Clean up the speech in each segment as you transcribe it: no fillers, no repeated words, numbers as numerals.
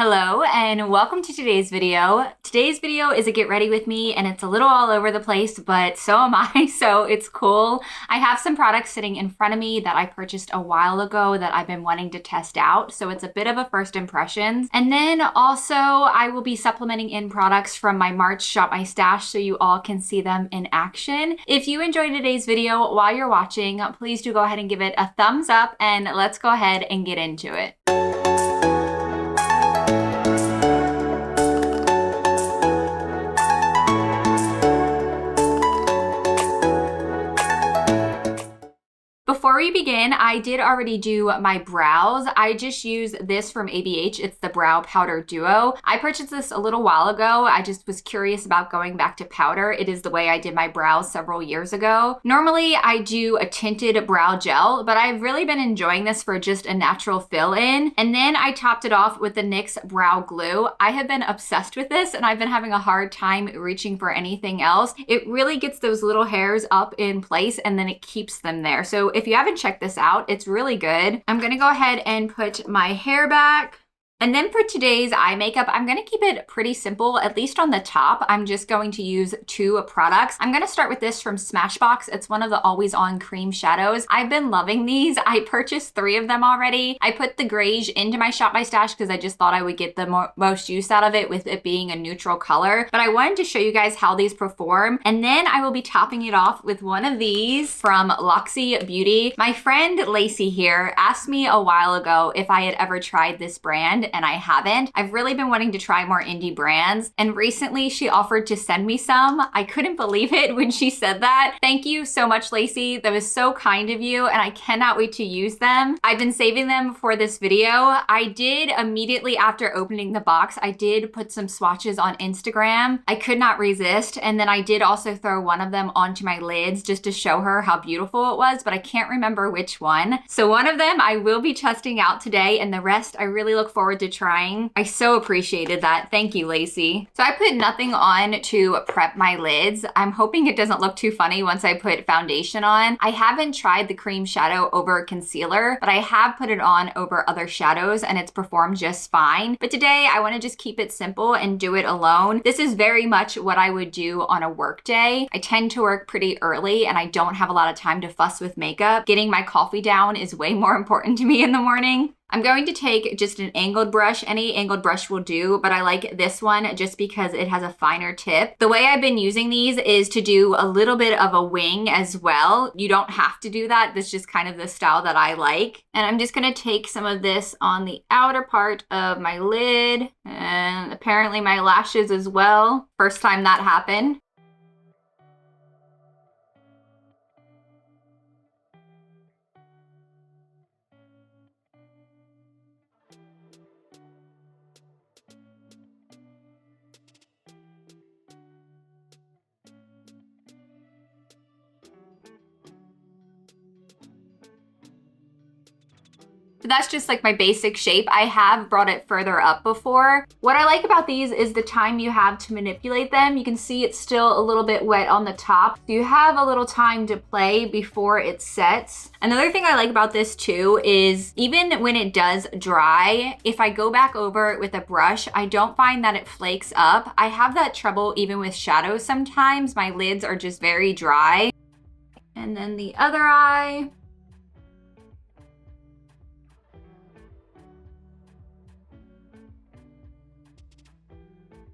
Hello and welcome to today's video. Today's video is a get ready with me and it's a little all over the place, but so am I, so it's cool. I have some products sitting in front of me that I purchased a while ago that I've been wanting to test out, so it's a bit of a first impressions. And then also I will be supplementing in products from my March Shop My Stash so you all can see them in action. If you enjoyed today's video while you're watching, please do go ahead and give it a thumbs up and let's go ahead and get into it. Before we begin, I did already do my brows. I just use this from ABH. It's the Brow Powder Duo. I purchased this a little while ago. I just was curious about going back to powder. It is the way I did my brows several years ago. Normally, I do a tinted brow gel, but I've really been enjoying this for just a natural fill-in. And then I topped it off with the NYX Brow Glue. I have been obsessed with this and I've been having a hard time reaching for anything else. It really gets those little hairs up in place and then it keeps them there. So if you haven't checked this out, it's really good. I'm gonna go ahead and put my hair back. And then for today's eye makeup, I'm gonna keep it pretty simple, at least on the top. I'm just going to use two products. I'm gonna start with this from Smashbox. It's one of the Always On cream shadows. I've been loving these. I purchased 3 of them already. I put the Greige into my Shop My Stash because I just thought I would get the most use out of it with it being a neutral color. But I wanted to show you guys how these perform. And then I will be topping it off with one of these from Loxie Beauty. My friend Lacey here asked me a while ago if I had ever tried this brand, and I haven't. I've really been wanting to try more indie brands, and recently she offered to send me some. I couldn't believe it when she said that. Thank you so much, Lacey. That was so kind of you, and I cannot wait to use them. I've been saving them for this video. I did immediately after opening the box, I did put some swatches on Instagram. I could not resist, and then I did also throw one of them onto my lids just to show her how beautiful it was, but I can't remember which one. So one of them I will be testing out today, and the rest I really look forward to trying. I so appreciated that. Thank you, Lacey. So I put nothing on to prep my lids. I'm hoping it doesn't look too funny once I put foundation on. I haven't tried the cream shadow over concealer, but I have put it on over other shadows and it's performed just fine. But today I want to just keep it simple and do it alone. This is very much what I would do on a work day. I tend to work pretty early and I don't have a lot of time to fuss with makeup. Getting my coffee down is way more important to me in the morning. I'm going to take just an angled brush. Any angled brush will do, but I like this one just because it has a finer tip. The way I've been using these is to do a little bit of a wing as well. You don't have to do that. This is just kind of the style that I like. And I'm just gonna take some of this on the outer part of my lid and apparently my lashes as well. First time that happened. That's just like my basic shape. I have brought it further up before. What I like about these is the time you have to manipulate them. You can see it's still a little bit wet on the top. You have a little time to play before it sets. Another thing I like about this too is even when it does dry, if I go back over it with a brush, I don't find that it flakes up. I have that trouble even with shadows sometimes. My lids are just very dry. And then the other eye.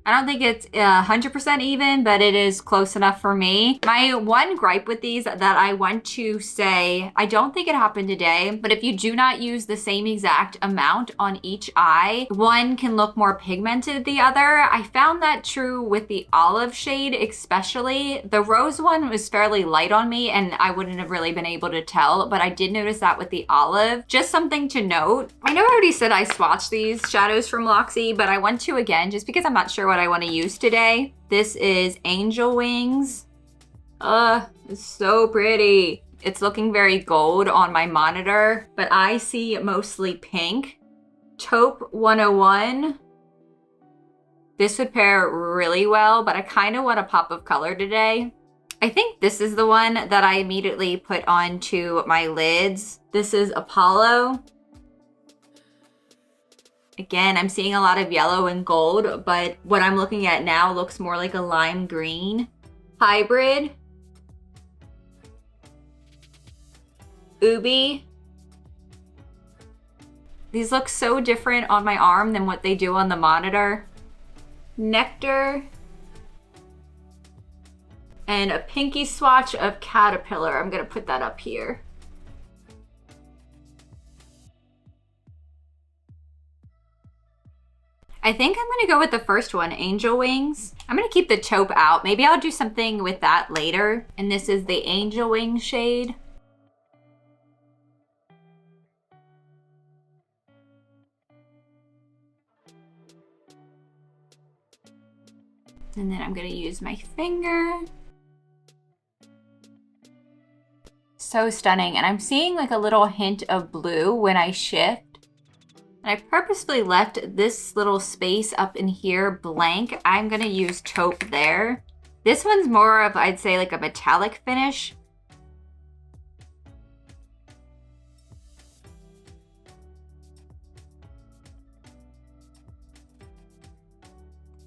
I don't think it's 100% even, but it is close enough for me. My one gripe with these that I want to say, I don't think it happened today, but if you do not use the same exact amount on each eye, one can look more pigmented than the other. I found that true with the olive shade especially. The rose one was fairly light on me and I wouldn't have really been able to tell, but I did notice that with the olive. Just something to note. I know I already said I swatched these shadows from Loxie, but I want to again, just because I'm not sure what I want to use today. This is Angel Wings. It's so pretty. It's looking very gold on my monitor, but I see mostly pink. Taupe 101. This would pair really well, but I kind of want a pop of color today. I think this is the one that I immediately put onto my lids. This is Apollo. Again, I'm seeing a lot of yellow and gold, but what I'm looking at now looks more like a lime green. Hybrid. Ubi. These look so different on my arm than what they do on the monitor. Nectar. And a pinky swatch of Caterpillar. I'm gonna put that up here. I think I'm gonna go with the first one, Angel Wings. I'm gonna keep the taupe out. Maybe I'll do something with that later. And this is the Angel Wing shade. And then I'm gonna use my finger. So stunning. And I'm seeing like a little hint of blue when I shift. And I purposefully left this little space up in here blank. I'm gonna use taupe there. This one's more of, I'd say, like a metallic finish.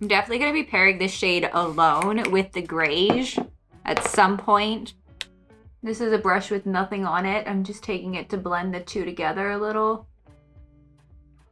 I'm definitely gonna be pairing this shade alone with the Greige at some point. This is a brush with nothing on it. I'm just taking it to blend the two together a little.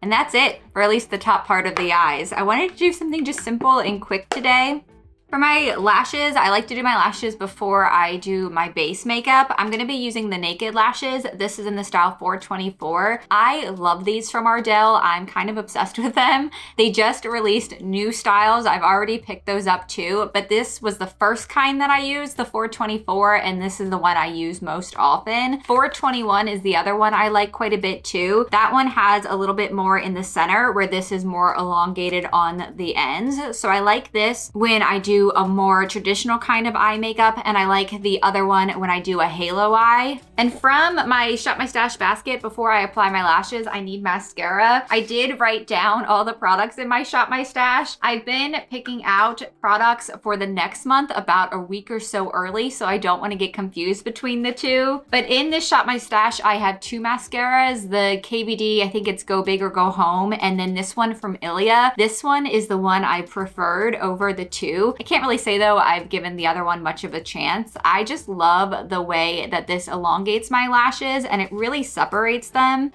And that's it for at least the top part of the eyes. I wanted to do something just simple and quick today. For my lashes, I like to do my lashes before I do my base makeup. I'm gonna be using the Naked Lashes. This is in the style 424. I love these from Ardell. I'm kind of obsessed with them. They just released new styles. I've already picked those up too, but this was the first kind that I used, the 424, and this is the one I use most often. 421 is the other one I like quite a bit too. That one has a little bit more in the center, where this is more elongated on the ends. So I like this when I do a more traditional kind of eye makeup, and I like the other one when I do a halo eye. And from my Shop My Stash basket, before I apply my lashes, I need mascara. I did write down all the products in my Shop My Stash. I've been picking out products for the next month about a week or so early, so I don't want to get confused between the two. But in this Shop My Stash, I have two mascaras, the KVD, I think it's Go Big or Go Home, and then this one from Ilia. This one is the one I preferred over the two. I can't really say though I've given the other one much of a chance. I just love the way that this elongates my lashes and it really separates them.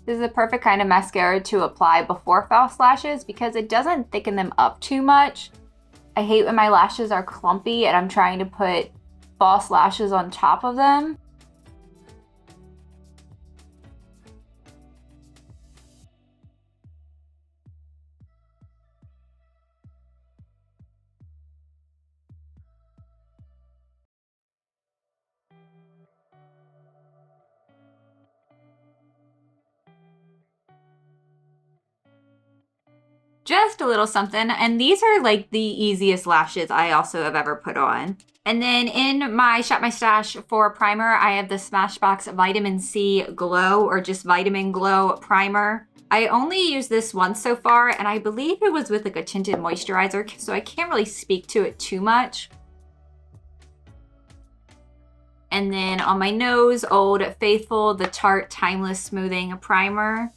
This is the perfect kind of mascara to apply before false lashes because it doesn't thicken them up too much. I hate when my lashes are clumpy and I'm trying to put false lashes on top of them. Just a little something, and these are like the easiest lashes I also have ever put on. And then in my Shop My Stash for primer, I have the Smashbox Vitamin C Glow, or just Vitamin Glow primer. I only used this once so far, and I believe it was with like a tinted moisturizer, so I can't really speak to it too much. And then on my nose, Old Faithful, the Tarte Timeless Smoothing Primer.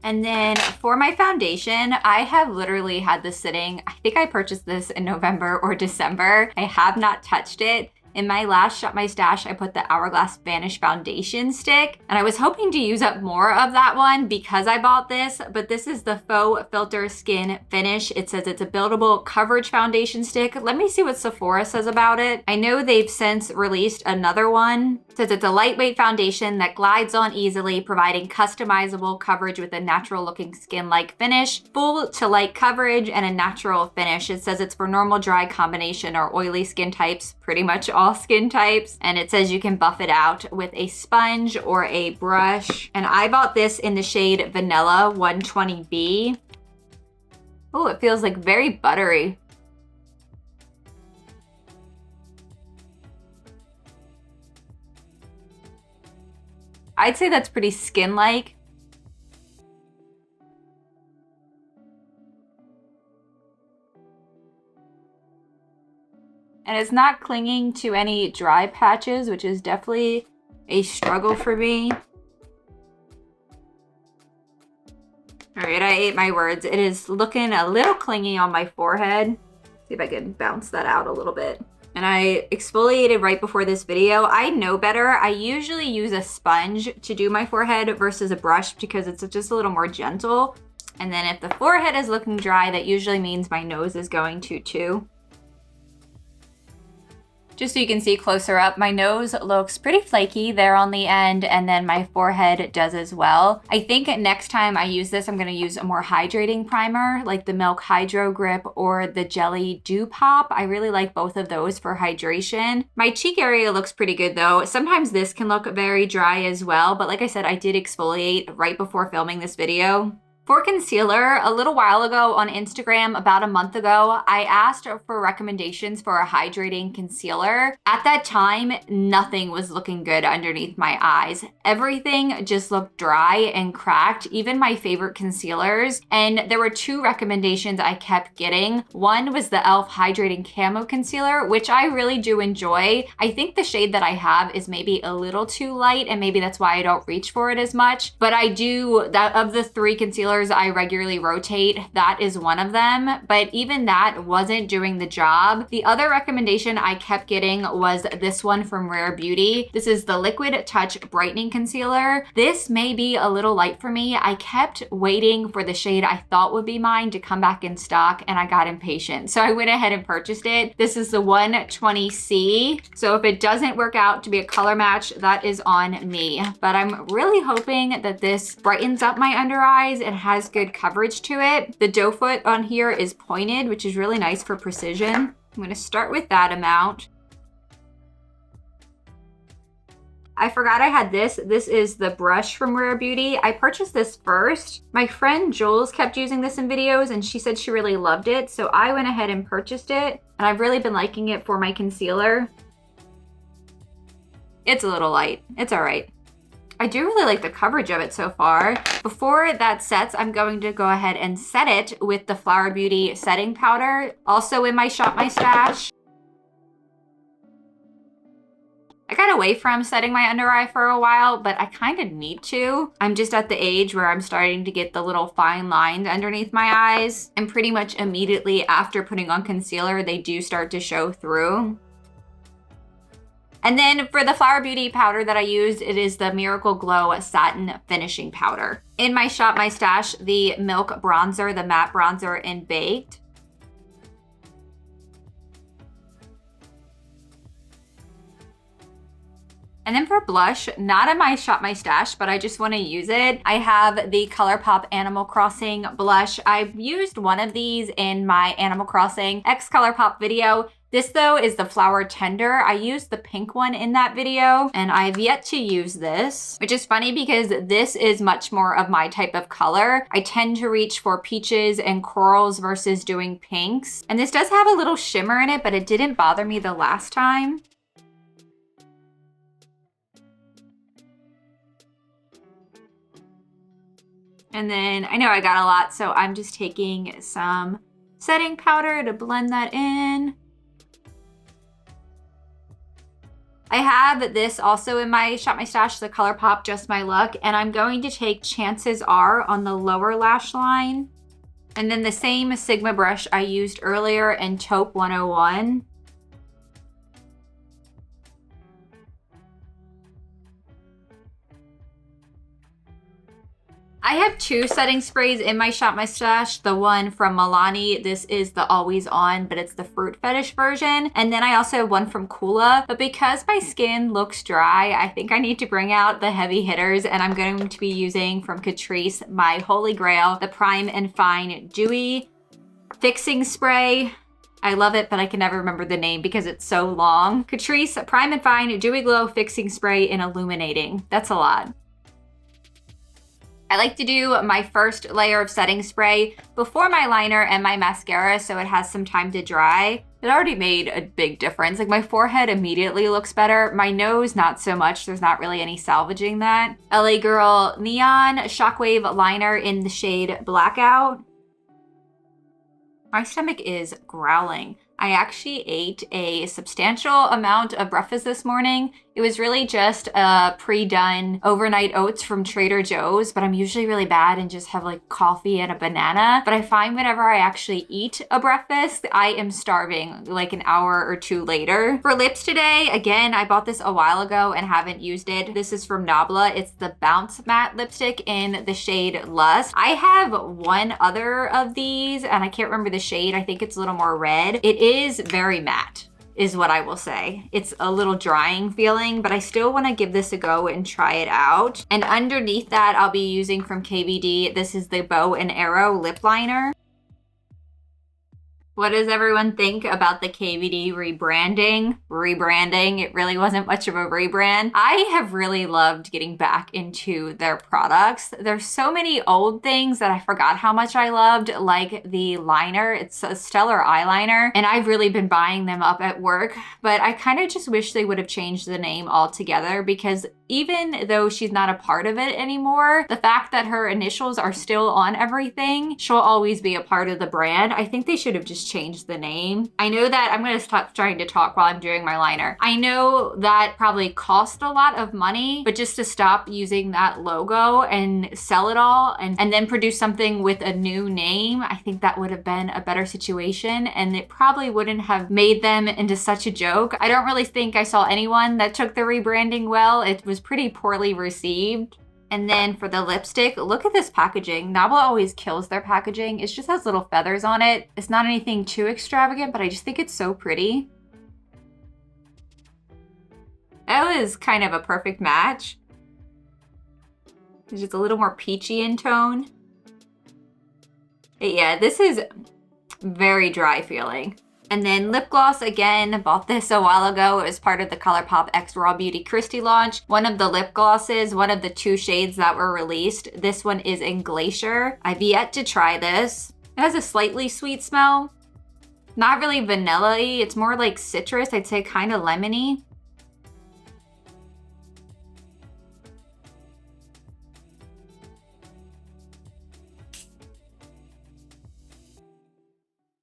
And then for my foundation, I have literally had this sitting. I think I purchased this in November or December. I have not touched it. In my last Shop My Stash, I put the Hourglass Vanish foundation stick, and I was hoping to use up more of that one because I bought this, but this is the FauxFilter Skin Finish. It says it's a buildable coverage foundation stick. Let me see what Sephora says about it. I know they've since released another one. It says it's a lightweight foundation that glides on easily, providing customizable coverage with a natural looking skin-like finish, full to light coverage, and a natural finish. It says it's for normal, dry, combination, or oily skin types, pretty much all skin types. And it says you can buff it out with a sponge or a brush. And I bought this in the shade Vanilla 120B. Oh, it feels like very buttery. I'd say that's pretty skin-like. And it's not clinging to any dry patches, which is definitely a struggle for me. appreciate my words. It is looking a little clingy on my forehead. See if I can bounce that out a little bit. And I exfoliated right before this video. I know better. I usually use a sponge to do my forehead versus a brush because it's just a little more gentle. And then if the forehead is looking dry, that usually means my nose is going to too. Just so you can see closer up, my nose looks pretty flaky there on the end, and then my forehead does as well. I think next time I use this, I'm gonna use a more hydrating primer, like the Milk Hydro Grip or the Jelly Dew Pop. I really like both of those for hydration. My cheek area looks pretty good though. Sometimes this can look very dry as well, but like I said, I did exfoliate right before filming this video. For concealer, a little while ago on Instagram, about a month ago, I asked for recommendations for a hydrating concealer. At that time, nothing was looking good underneath my eyes. Everything just looked dry and cracked, even my favorite concealers. And there were two recommendations I kept getting. One was the e.l.f. Hydrating Camo Concealer, which I really do enjoy. I think the shade that I have is maybe a little too light, and maybe that's why I don't reach for it as much. But I do, that of the three concealers I regularly rotate, that is one of them, but even that wasn't doing the job. The other recommendation I kept getting was this one from Rare Beauty. This is the Liquid Touch Brightening Concealer. This may be a little light for me. I kept waiting for the shade I thought would be mine to come back in stock, and I got impatient. So I went ahead and purchased it. This is the 120C. So if it doesn't work out to be a color match, that is on me. But I'm really hoping that this brightens up my under eyes and has good coverage to it. The doe foot on here is pointed, which is really nice for precision. I'm going to start with that amount. I forgot I had this. This is the brush from Rare Beauty. I purchased this first. My friend Jules kept using this in videos and she said she really loved it. So I went ahead and purchased it, and I've really been liking it for my concealer. It's a little light. It's all right. I do really like the coverage of it so far. Before that sets, I'm going to go ahead and set it with the Flower Beauty setting powder, also in my Shop My Stash. I got away from setting my under eye for a while, but I kind of need to. I'm just at the age where I'm starting to get the little fine lines underneath my eyes, and pretty much immediately after putting on concealer, they do start to show through. And then for the Flower Beauty powder that I used, it is the Miracle Glow Satin Finishing Powder. In my Shop My Stash, the Milk Bronzer, the matte bronzer in Baked. And then for blush, not in my Shop My Stash, but I just want to use it. I have the Colourpop Animal Crossing blush. I've used one of these in my Animal Crossing X Colourpop video. This though is the Flower Tender. I used the pink one in that video, and I've yet to use this, which is funny because this is much more of my type of color. I tend to reach for peaches and corals versus doing pinks. And this does have a little shimmer in it, but it didn't bother me the last time. And then I know I got a lot, so I'm just taking some setting powder to blend that in. I have this also in my Shop My Stash, the Colourpop Just My Luck, and I'm going to take Chances Are on the lower lash line. And then the same Sigma brush I used earlier in Taupe 101. I have two setting sprays in my Shop My Stash. The one from Milani, this is the Always On, but it's the Fruit Fetish version. And then I also have one from Kula, but because my skin looks dry, I think I need to bring out the heavy hitters, and I'm going to be using from Catrice my Holy Grail, the Prime and Fine Dewy Fixing Spray. I love it, but I can never remember the name because it's so long. Catrice Prime and Fine Dewy Glow Fixing Spray in Illuminating. That's a lot. I like to do my first layer of setting spray before my liner and my mascara so it has some time to dry. It already made a big difference. Like my forehead immediately looks better. My nose, not so much. There's not really any salvaging that. LA Girl Neon Shockwave Liner in the shade Blackout. My stomach is growling. I actually ate a substantial amount of breakfast this morning. It was really just a pre-done overnight oats from Trader Joe's, but I'm usually really bad and just have like coffee and a banana. But I find whenever I actually eat a breakfast, I am starving like an hour or two later. For lips today, again, I bought this a while ago and haven't used it. This is from Nabla. It's the Bounce Matte Lipstick in the shade Lust. I have one other of these and I can't remember the shade. I think it's a little more red. It is very matte, is what I will say. It's a little drying feeling, but I still want to give this a go and try it out. And underneath that, I'll be using from KVD, this is the Bow and Arrow lip liner. What does everyone think about the KVD rebranding? It really wasn't much of a rebrand. I have really loved getting back into their products. There's so many old things that I forgot how much I loved, like the liner. It's a stellar eyeliner, and I've really been buying them up at work, but I kind of just wish they would have changed the name altogether, because even though she's not a part of it anymore, the fact that her initials are still on everything, she'll always be a part of the brand. I think they should have just changed the name. I know that I'm gonna stop trying to talk while I'm doing my liner. I know that probably cost a lot of money, but just to stop using that logo and sell it all and then produce something with a new name, I think that would have been a better situation, and it probably wouldn't have made them into such a joke. I don't really think I saw anyone that took the rebranding well. It was pretty poorly received. And then for the lipstick, look at this packaging. Nabla always kills their packaging. It just has little feathers on it. It's not anything too extravagant, but I just think it's so pretty. That was kind of a perfect match. It's just a little more peachy in tone. But yeah, this is very dry feeling. And then lip gloss, again, bought this a while ago. It was part of the Colourpop X Raw Beauty Christie launch. One of the lip glosses, one of the 2 shades that were released. This one is in Glacier. I've yet to try this. It has a slightly sweet smell. Not really vanilla-y. It's more like citrus. I'd say kind of lemony.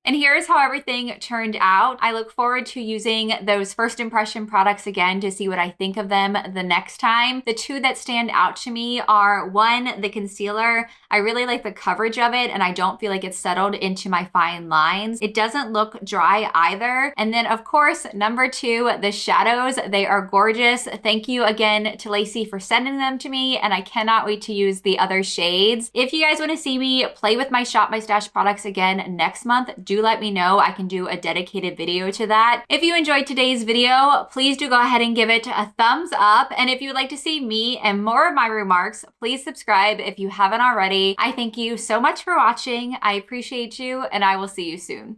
And here's how everything turned out. I look forward to using those first impression products again to see what I think of them the next time. The 2 that stand out to me are, 1, the concealer. I really like the coverage of it and I don't feel like it's settled into my fine lines. It doesn't look dry either. And then of course, number 2, the shadows. They are gorgeous. Thank you again to Lacey for sending them to me, and I cannot wait to use the other shades. If you guys want to see me play with my Shop My Stash products again next month, do let me know. I can do a dedicated video to that. If you enjoyed today's video, please do go ahead and give it a thumbs up. And if you would like to see me and more of my remarks, please subscribe if you haven't already. I thank you so much for watching. I appreciate you, and I will see you soon.